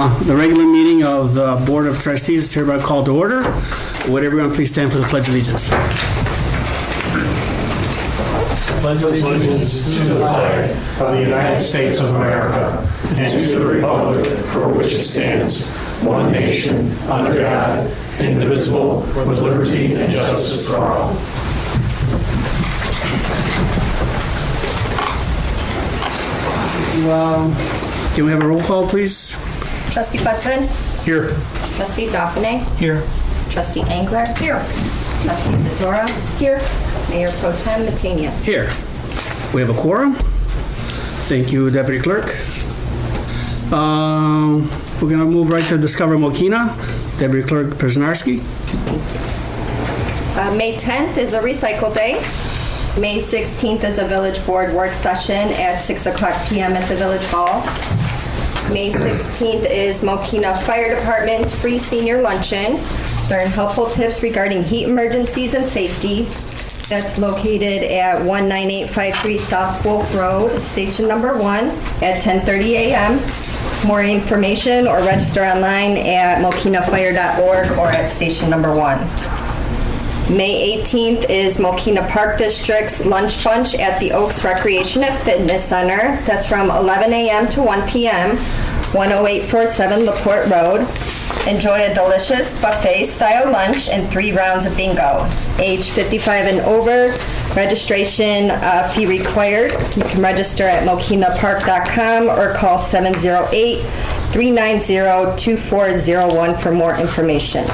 The regular meeting of the Board of Trustees is hereby called to order. Would everyone please stand for the Pledge of Allegiance? Pledge allegiance to the flag of the United States of America and to the republic for which it stands, one nation, under God, indivisible, with liberty and justice for all. Can we have a roll call, please? Trustee Hudson? Here. Trustee Dauphiné? Here. Trustee Angler? Here. Trustee Fedora? Here. Mayor Pro Tem Matinians? Here. We have a quorum. Thank you, Deputy Clerk. We're going to move right to Discover Mokena. Deputy Clerk Przynarski. May 10th is a recycle day. May 16th is a village board work session at 6 o'clock p.m. at the Village Hall. May 16th is Mokena Fire Department's free senior luncheon. Learn helpful tips regarding heat emergencies and safety. That's located at 19853 South Wolf Road, Station Number 1 at 10:30 a.m. More information or register online at mokenafire.org or at Station Number 1. May 18th is Mokena Park District's Lunch Bunch at the Oaks Recreation and Fitness Center. That's from 11 a.m. to 1 p.m., 10847 LaPorte Road. Enjoy a delicious buffet-style lunch and 3 rounds of bingo. Age 55 and over. Registration fee required. You can register at mokenapark.com or call 708-390-2401 for more information.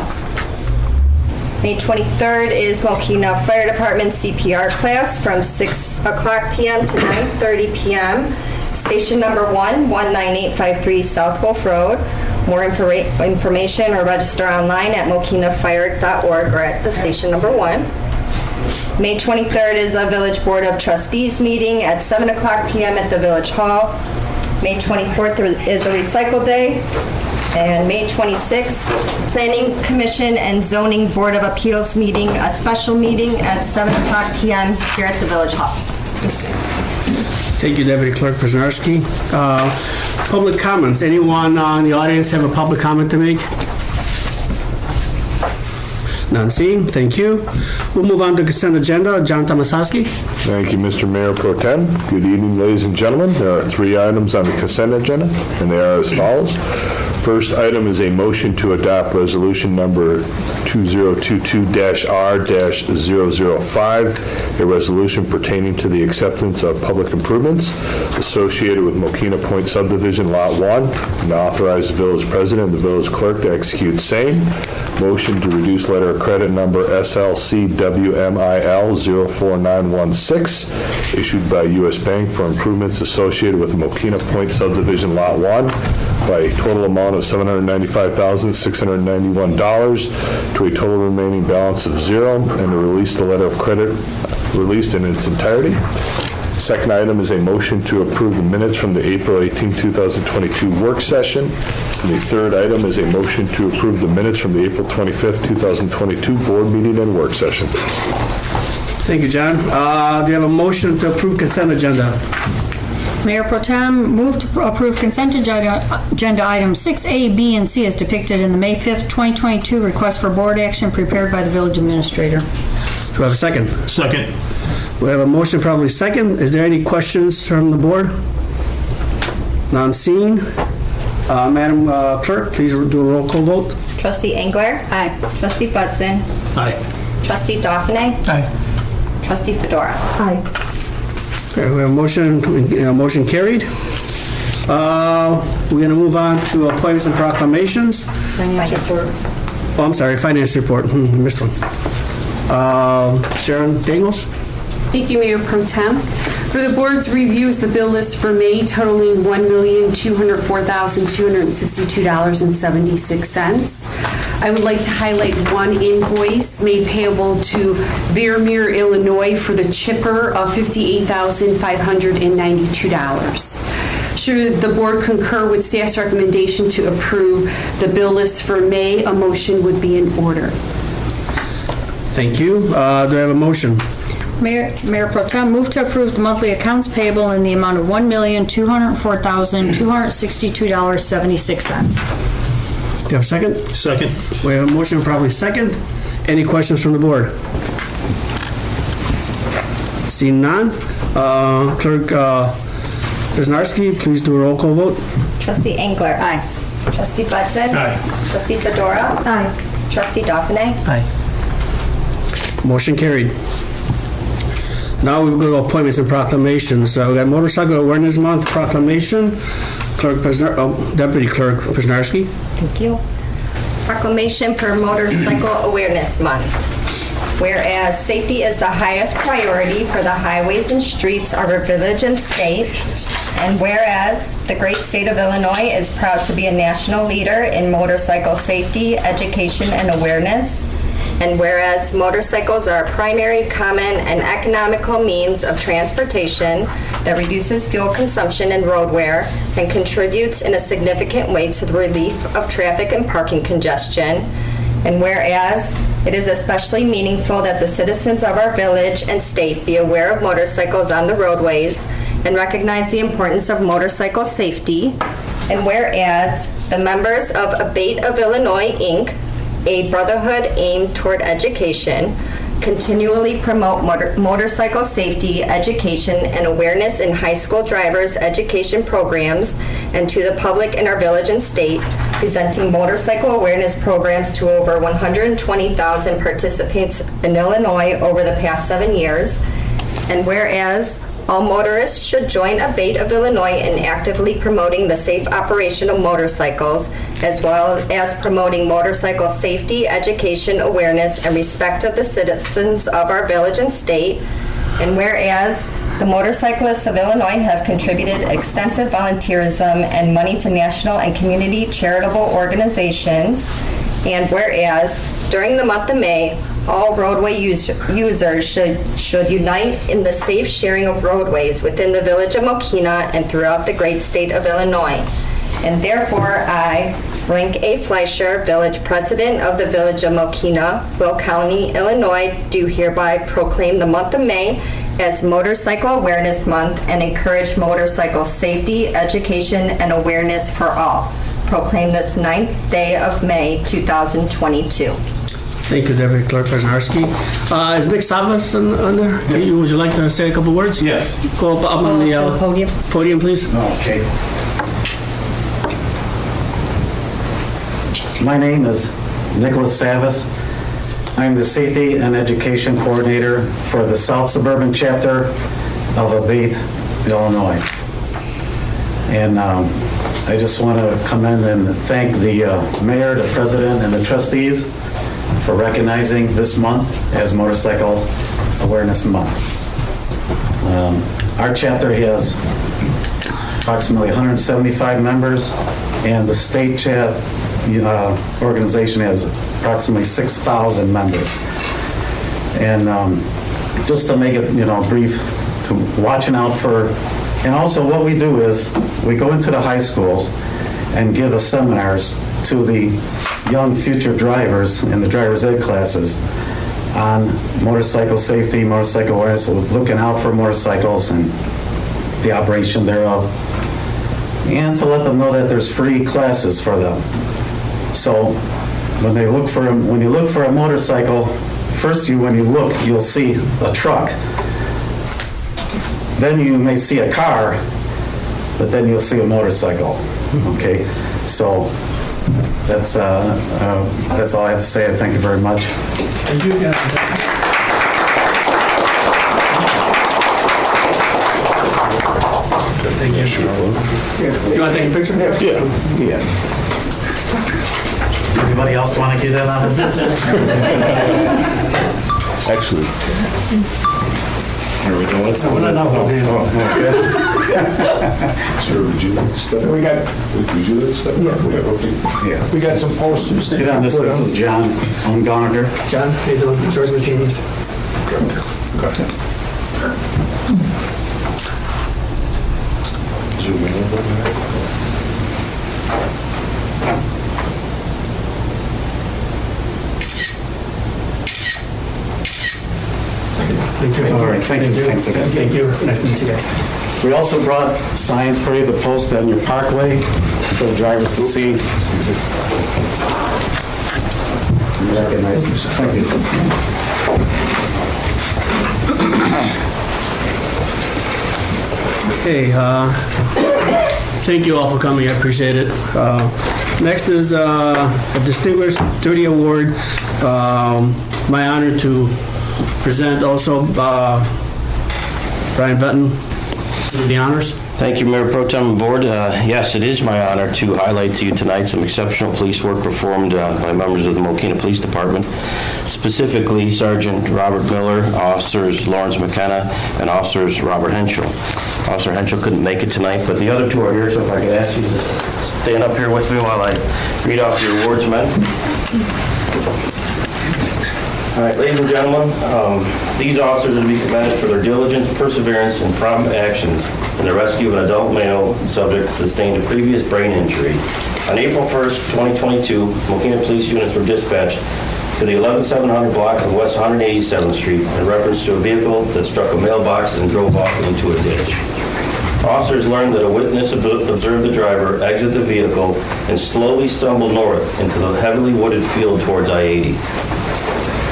May 23rd is Mokena Fire Department CPR class from 6 o'clock p.m. to 9:30 p.m. Station Number 1, 19853 South Wolf Road. More information or register online at mokenafire.org or at the Station Number 1. May 23rd is a Village Board of Trustees meeting at 7 o'clock p.m. at the Village Hall. May 24th is a recycle day. And May 26th, Planning Commission and Zoning Board of Appeals meeting, a special meeting at 7 o'clock p.m. here at the Village Hall. Thank you, Deputy Clerk Przynarski. Public comments. Anyone in the audience have a public comment to make? None seen. Thank you. We'll move on to consent agenda. John Tomasowski. Thank you, Mr. Mayor Pro Tem. Good evening, ladies and gentlemen. There are 3 items on the consent agenda, and they are as follows. First item is a motion to adopt resolution number 2022-R-005, a resolution pertaining to the acceptance of public improvements associated with Mokena Point Subdivision Lot 1, and authorize the village president and the village clerk to execute same. Motion to reduce letter of credit number SLCWMIL 04916, issued by U.S. Bank for improvements associated with Mokena Point Subdivision Lot 1 by a total amount of $795,691 to a total remaining balance of 0, and to release the letter of credit released in its entirety. Second item is a motion to approve the minutes from the April 18, 2022 work session. And the third item is a motion to approve the minutes from the April 25, 2022 board meeting and work session. Thank you, John. Do you have a motion to approve consent agenda? Mayor Pro Tem, move to approve consent agenda items 6A, B, and C as depicted in the May 5th, 2022 request for board action prepared by the village administrator. Do we have a second? Second. We have a motion, probably second. Is there any questions from the board? None seen. Madam Clerk, please do a roll call vote. Trustee Angler? Aye. Trustee Hudson? Aye. Trustee Dauphiné? Aye. Trustee Fedora? Aye. Okay, we have a motion carried. We're going to move on to appointments and proclamations. Finance report. Oh, I'm sorry, finance report. Missed one. Sharon Dangles? Thank you, Mayor Pro Tem. For the board's reviews, the bill list for May totaling $1,204,262.76. I would like to highlight one invoice made payable to Vermeer, Illinois for the chipper of $58,592. Should the board concur with staff's recommendation to approve the bill list for May, a motion would be in order. Thank you. Do I have a motion? Mayor Pro Tem, move to approve the monthly accounts payable in the amount of $1,204,262.76. Do you have a second? Second. We have a motion, probably second. Any questions from the board? Seeing none, Clerk Wisniewski, please do a roll call vote. Trustee Engler. Aye. Trustee Hudson. Aye. Trustee Fedora. Aye. Trustee Dauphiné. Aye. Motion carried. Now we go to appointments and proclamations. We got Motorcycle Awareness Month proclamation. Deputy Clerk Wisniewski. Thank you. Proclamation for Motorcycle Awareness Month. Whereas safety is the highest priority for the highways and streets of our village and state, and whereas the great state of Illinois is proud to be a national leader in motorcycle safety, education, and awareness, and whereas motorcycles are a primary, common, and economical means of transportation that reduces fuel consumption and road wear and contributes in a significant way to the relief of traffic and parking congestion, and whereas it is especially meaningful that the citizens of our village and state be aware of motorcycles on the roadways and recognize the importance of motorcycle safety, and whereas the members of Abate of Illinois, Inc., a brotherhood aimed toward education, continually promote motorcycle safety, education, and awareness in high school drivers' education programs and to the public in our village and state, presenting motorcycle awareness programs to over 120,000 participants in Illinois over the past 7 years. And whereas all motorists should join Abate of Illinois in actively promoting the safe operation of motorcycles, as well as promoting motorcycle safety, education, awareness, and respect of the citizens of our village and state. And whereas the motorcyclists of Illinois have contributed extensive volunteerism and money to national and community charitable organizations. And whereas during the month of May, all roadway users should unite in the safe sharing of roadways within the village of Mokena and throughout the great state of Illinois. And therefore, I, Frank A. Fleischer, Village President of the Village of Mokena, Will County, Illinois, do hereby proclaim the month of May as Motorcycle Awareness Month and encourage motorcycle safety, education, and awareness for all. Proclaim this 9th day of May, 2022. Thank you, Deputy Clerk Wisniewski. Is Nick Savas on there? Would you like to say a couple words? Yes. Go up on To the the podium. podium, please. Okay. My name is Nicholas Savas. I'm the Safety and Education Coordinator for the South Suburban Chapter of Abate, Illinois. And I just want to come in and thank the Mayor, the President, and the trustees for recognizing this month as Motorcycle Awareness Month. Our chapter has approximately 175 members, and the state organization has approximately 6,000 members. And just to make it, brief, to watching out for, and also what we do is we go into the high schools and give the seminars to the young future drivers in the driver's ed classes on motorcycle safety, motorcycle awareness, looking out for motorcycles and the operation thereof, and to let them know that there's free classes for them. So when you look for a motorcycle, first when you look, you'll see a truck. Then you may see a car, but then you'll see a motorcycle. Okay, so that's all I have to say. Thank you very much. Thank you. Thank you. You want to take a picture? Yeah. Anybody else want to get in on this? Actually, Here we go. Let's do it. Sir, would you like to step? We got, Would you like to step? Yeah. we got some posters. Get on this. This is John Ungonager. John, how you doing? George McKinney's. Zoom in a little bit. Thank you. All right, thanks again. Thank you. Nice to meet you guys. We also brought signs for you to post on your parkway for the drivers to see. Recognize this. Thank you. Okay, thank you all for coming, I appreciate it. Next is a Distinguished Duty Award. My honor to present also Brian Benton with the honors. Thank you, Mayor Pro Tem and Board. Yes, it is my honor to highlight to you tonight some exceptional police work performed by members of the Mokena Police Department, specifically Sergeant Robert Miller, Officers Lawrence Mokena, and Officers Robert Henschel. Officer Henschel couldn't make it tonight, but the other two are here, so if I could ask you to stand up here with me while I read off your awards, men. All right, ladies and gentlemen, these officers are to be commended for their diligence, perseverance, and prompt actions in the rescue of an adult male subject who sustained a previous brain injury. On April 1st, 2022, Mokena police units were dispatched to the 11700 block of West 187th Street in reference to a vehicle that struck a mailbox and drove off into a ditch. Officers learned that a witness observed the driver exit the vehicle and slowly stumble north into the heavily wooded field towards I-80.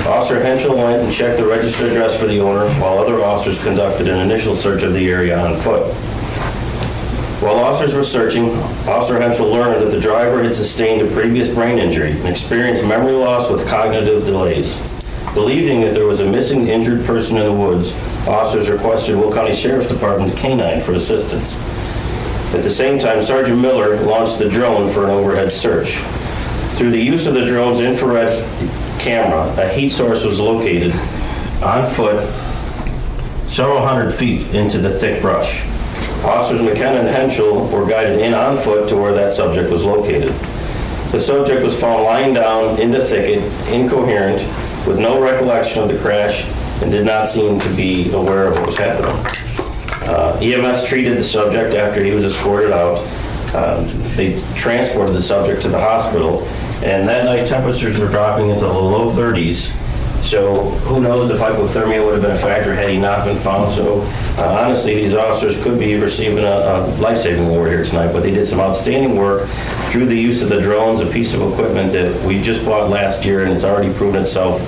Officer Henschel went and checked the registered address for the owner, while other officers conducted an initial search of the area on foot. While officers were searching, Officer Henschel learned that the driver had sustained a previous brain injury and experienced memory loss with cognitive delays. Believing that there was a missing injured person in the woods, officers requested Will County Sheriff's Department's K-9 for assistance. At the same time, Sergeant Miller launched the drone for an overhead search. Through the use of the drone's infrared camera, a heat source was located on foot several hundred feet into the thick brush. Officers McKenna and Henschel were guided in on foot to where that subject was located. The subject was found lying down in the thicket, incoherent, with no recollection of the crash, and did not seem to be aware of what was happening. EMS treated the subject after he was escorted out. They transported the subject to the hospital, and that night temperatures were dropping into the low 30s. So who knows if hypothermia would have been a factor had he not been found. So honestly, these officers could be receiving a life-saving award here tonight, but they did some outstanding work through the use of the drones, a piece of equipment that we just bought last year, and it's already proven itself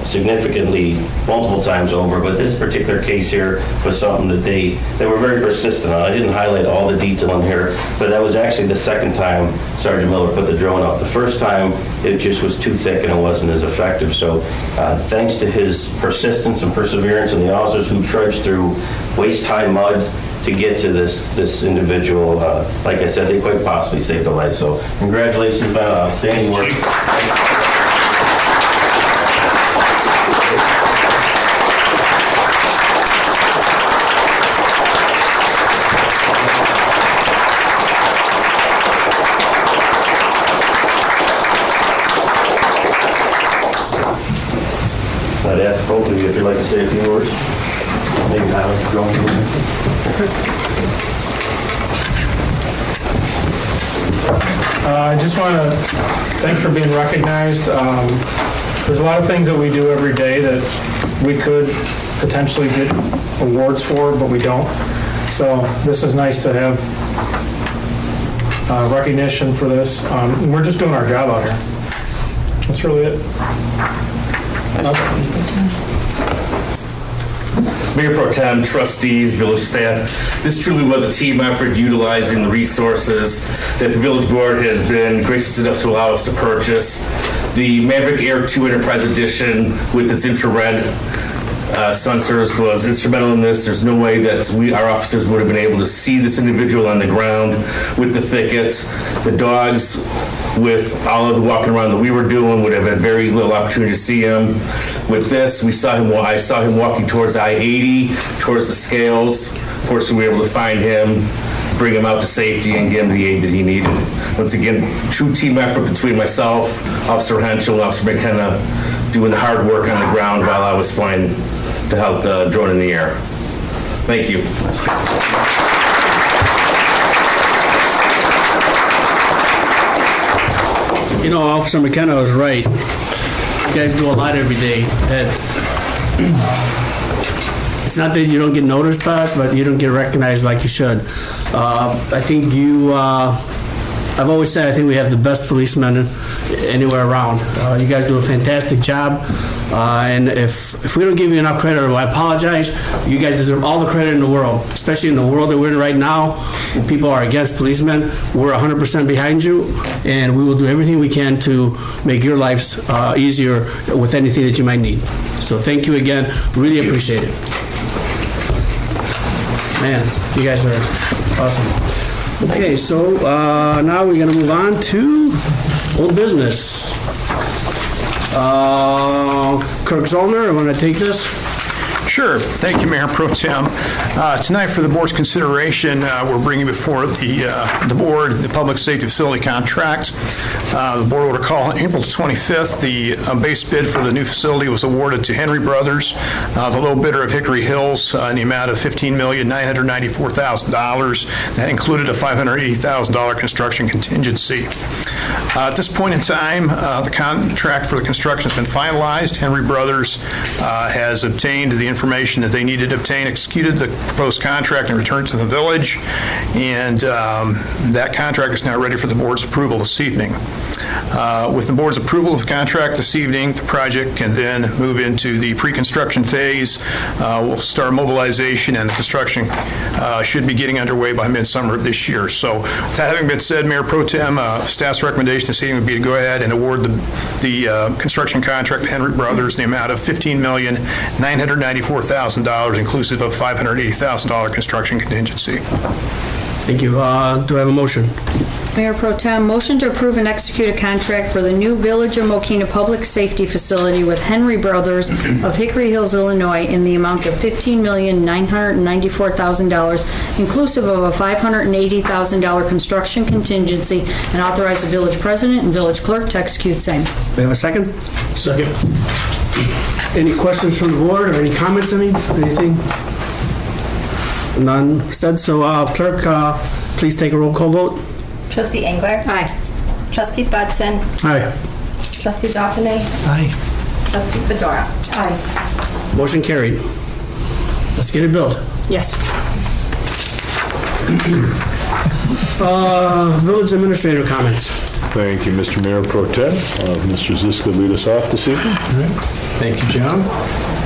significantly multiple times over. But this particular case here was something that they were very persistent on. I didn't highlight all the detail in here, but that was actually the second time Sergeant Miller put the drone up. The first time, it just was too thick and it wasn't as effective. So thanks to his persistence and perseverance and the officers who trudged through waist-high mud to get to this individual, like I said, they quite possibly saved a life. So congratulations on outstanding work. I'd ask both of you if you'd like to say a few words. Maybe Howard, go on. I just want to, thanks for being recognized. There's a lot of things that we do every day that we could potentially get awards for, but we don't. So this is nice to have recognition for this. We're just doing our job out here. That's really it. Mayor Pro Tem, trustees, village staff, this truly was a team effort utilizing the resources that the village board has been gracious enough to allow us to purchase. The Maverick Air 2 Enterprise Edition with its infrared sensors was instrumental in this. There's no way that our officers would have been able to see this individual on the ground with the thicket. The dogs, with all of the walking around that we were doing, would have had very little opportunity to see him. With this, I saw him walking towards I-80, towards the scales. Fortunately, we were able to find him, bring him out to safety, and get him the aid that he needed. Once again, true team effort between myself, Officer Henschel, and Officer McKenna, doing the hard work on the ground while I was flying to help the drone in the air. Thank you. You know, Officer McKenna was right. You guys do a lot every day. it's not that you don't get noticed by us, but you don't get recognized like you should. I think I've always said I think we have the best policemen anywhere around. You guys do a fantastic job, and if we don't give you enough credit, I apologize. You guys deserve all the credit in the world, especially in the world that we're in right now, when people are against policemen. We're 100% behind you, and we will do everything we can to make your lives easier with anything that you might need. So thank you again. Really appreciate it. Man, you guys are awesome. Okay, so now we're going to move on to old business. Kirk Zollner, want to take this? Sure. Thank you, Mayor Pro Tem. Tonight, for the board's consideration, we're bringing before the board the public safety facility contract. The board will recall on April 25th, the base bid for the new facility was awarded to Henry Brothers, the low bidder of Hickory Hills, in the amount of $15,994,000. That included a $580,000 construction contingency. At this point in time, the contract for the construction has been finalized. Henry Brothers has obtained the information that they needed to obtain, executed the proposed contract, and returned to the village. And that contract is now ready for the board's approval this evening. With the board's approval of the contract this evening, the project can then move into the pre-construction phase. We'll start mobilization, and the construction should be getting underway by midsummer of this year. So, with that having been said, Mayor Pro Tem, staff's recommendation this evening would be to go ahead and award the construction contract to Henry Brothers in the amount of $15,994,000, inclusive of $580,000 construction contingency. Thank you. Do I have a motion? Mayor Pro Tem, motion to approve and execute a contract for the new Village of Mokena Public Safety Facility with Henry Brothers of Hickory Hills, Illinois, in the amount of $15,994,000, inclusive of a $580,000 construction contingency, and authorize the village president and village clerk to execute same. We have a second? Second. Any questions from the board or any comments, anything? None said, so clerk, please take a roll call vote. Trustee Engler? Aye. Trustee Budson? Aye. Trustee Dauphiné? Aye. Trustee Fedora? Aye. Motion carried. Let's get it built. Yes. Village administrator comments. Thank you, Mr. Mayor Pro Tem. Mr. Ziska, lead us off this evening. Thank you, John.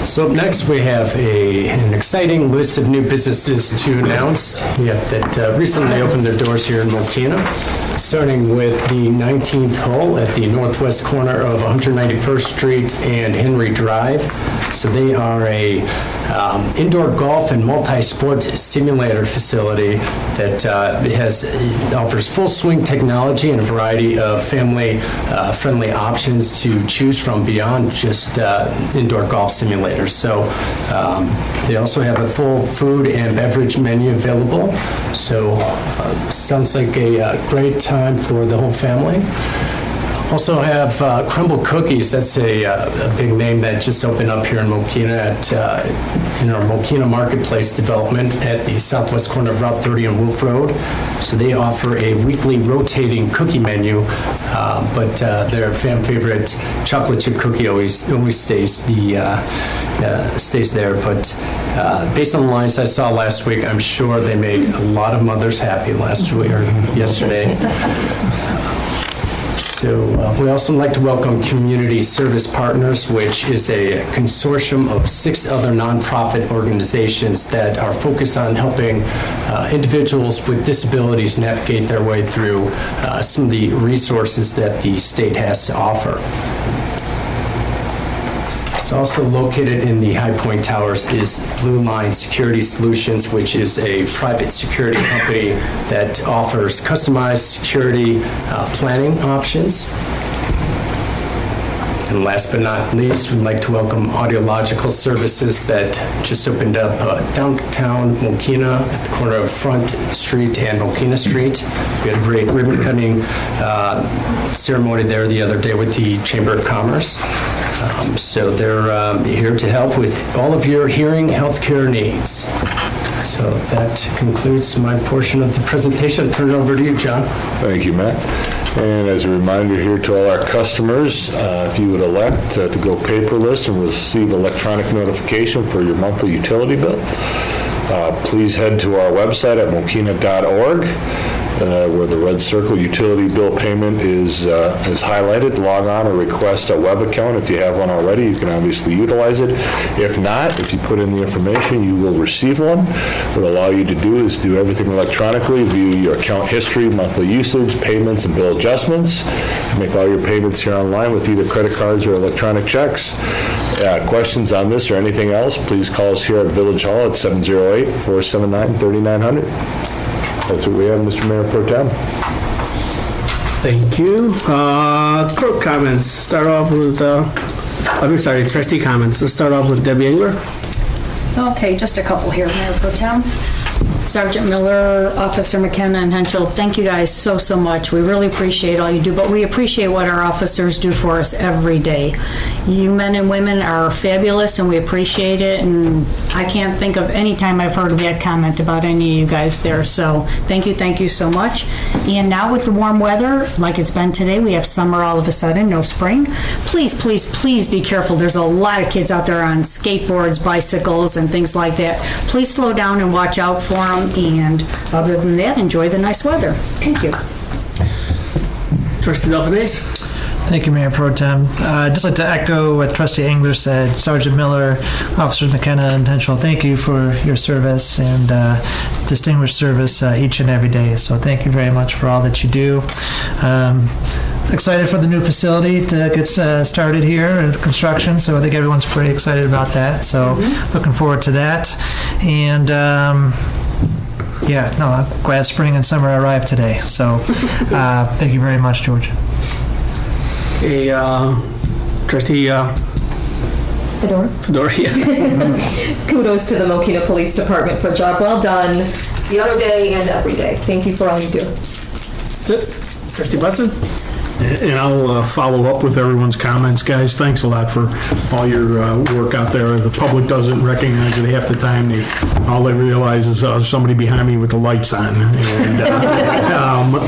So up next, we have an exciting list of new businesses to announce that recently opened their doors here in Mokena, starting with the 19th hole at the northwest corner of 191st Street and Henry Drive. So they are a indoor golf and multi-sport simulator facility that offers full swing technology and a variety of family-friendly options to choose from beyond just indoor golf simulators. So they also have a full food and beverage menu available. So sounds like a great time for the whole family. Also have Crumble Cookies. That's a big name that just opened up here in Mokena in our Mokena Marketplace development at the southwest corner of Route 30 and Wolf Road. So they offer a weekly rotating cookie menu, but their fan favorite chocolate chip cookie always stays there. But based on the lines I saw last week, I'm sure they made a lot of mothers happy last week or yesterday. So we also like to welcome Community Service Partners, which is a consortium of 6 other nonprofit organizations that are focused on helping individuals with disabilities navigate their way through some of the resources that the state has to offer. Also located in the High Point Towers is Blue Line Security Solutions, which is a private security company that offers customized security planning options. And last but not least, we'd like to welcome Audiological Services that just opened up downtown Mokena at the corner of Front Street and Mokena Street. We had a great ribbon cutting ceremony there the other day with the Chamber of Commerce. So they're here to help with all of your hearing healthcare needs. So that concludes my portion of the presentation. I'll turn it over to you, John. Thank you, Matt. And as a reminder here to all our customers, if you would elect to go paperless and receive electronic notification for your monthly utility bill, please head to our website at mokena.org. Where the red circle utility bill payment is highlighted. Log on or request a web account. If you have one already, you can obviously utilize it. If not, if you put in the information, you will receive one. What it'll allow you to do is do everything electronically, view your account history, monthly usage, payments, and bill adjustments. Make all your payments here online with either credit cards or electronic checks. Questions on this or anything else, please call us here at Village Hall at 708-479-3900. That's what we have, Mr. Mayor Pro Tem. Thank you. Clerk comments. Start off with, trustee comments. Let's start off with Debbie Engler. Okay, just a couple here, Mayor Pro Tem. Sergeant Miller, Officer Mokena, and Henschel, thank you guys so much. We really appreciate all you do, but we appreciate what our officers do for us every day. You men and women are fabulous, and we appreciate it, and I can't think of any time I've heard a bad comment about any of you guys there, so thank you so much. And now with the warm weather, like it's been today, we have summer all of a sudden, no spring. Please be careful. There's a lot of kids out there on skateboards, bicycles, and things like that. Please slow down and watch out for them, and other than that, enjoy the nice weather. Thank you. Trustee Delphinese. Thank you, Mayor Pro Tem. I'd just like to echo what Trustee Engler said. Sergeant Miller, Officer Mokena, and Henschel, thank you for your service and distinguished service each and every day. So thank you very much for all that you do. Excited for the new facility to get started here with construction, so I think everyone's pretty excited about that. So looking forward to that. And I'm glad spring and summer arrived today. So thank you very much, George. Hey, Trustee Fedora. Kudos to the Mokena Police Department for a job well done the other day and every day. Thank you for all you do. Trustee Butson. And I'll follow up with everyone's comments. Guys, thanks a lot for all your work out there. The public doesn't recognize it half the time. All they realize is somebody behind me with the lights on.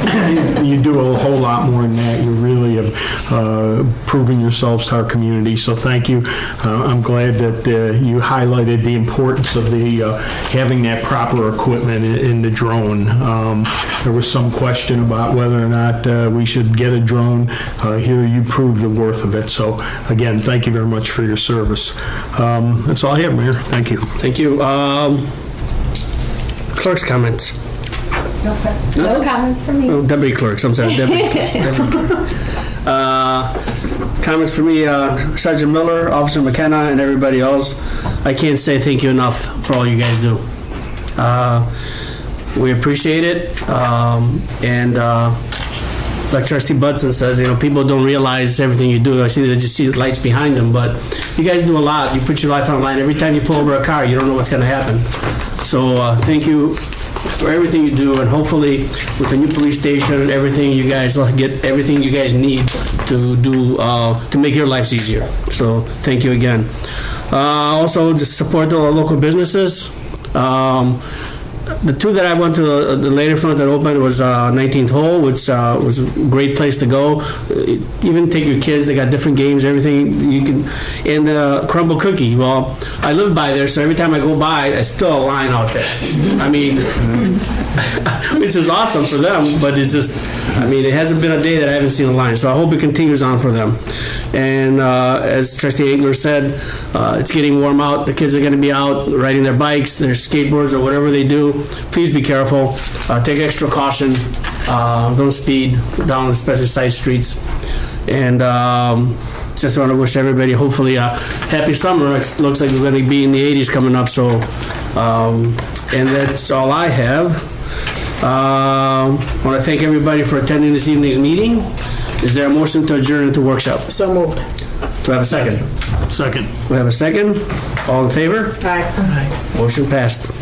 And you do a whole lot more than that. You really have proven yourselves to our community. So thank you. I'm glad that you highlighted the importance of having that proper equipment in the drone. There was some question about whether or not we should get a drone. Here you prove the worth of it. So again, thank you very much for your service. That's all I have, Mayor. Thank you. Thank you. Clerk's comments. No comments from me. Oh, Deputy Clerks. I'm sorry. Comments for me, Sergeant Miller, Officer Mokena, and everybody else. I can't say thank you enough for all you guys do. We appreciate it, and like Trustee Budson says, people don't realize everything you do. I see they just see the lights behind them, but you guys do a lot. You put your life on the line. Every time you pull over a car, you don't know what's going to happen. So thank you for everything you do, and hopefully with the new police station, everything you guys will get everything you guys need to do to make your lives easier. So thank you again. Also, just support the local businesses. The two that I went to, the later front that opened was 19th Hole, which was a great place to go. Even take your kids, they got different games, everything you can. And Crumble Cookie, well, I live by there, so every time I go by, there's still a line out there. I mean, this is awesome for them, but it's just, it hasn't been a day that I haven't seen a line, so I hope it continues on for them. And as Trustee Engler said, it's getting warm out. The kids are going to be out riding their bikes, their skateboards, or whatever they do. Please be careful. Take extra caution. Don't speed down especially side streets. And just want to wish everybody hopefully a happy summer. It looks like we're going to be in the 80s coming up. So, and that's all I have. I want to thank everybody for attending this evening's meeting. Is there a motion to adjourn into workshop? So moved. Do I have a second? Second. We have a second. All in favor? Aye. Motion passed.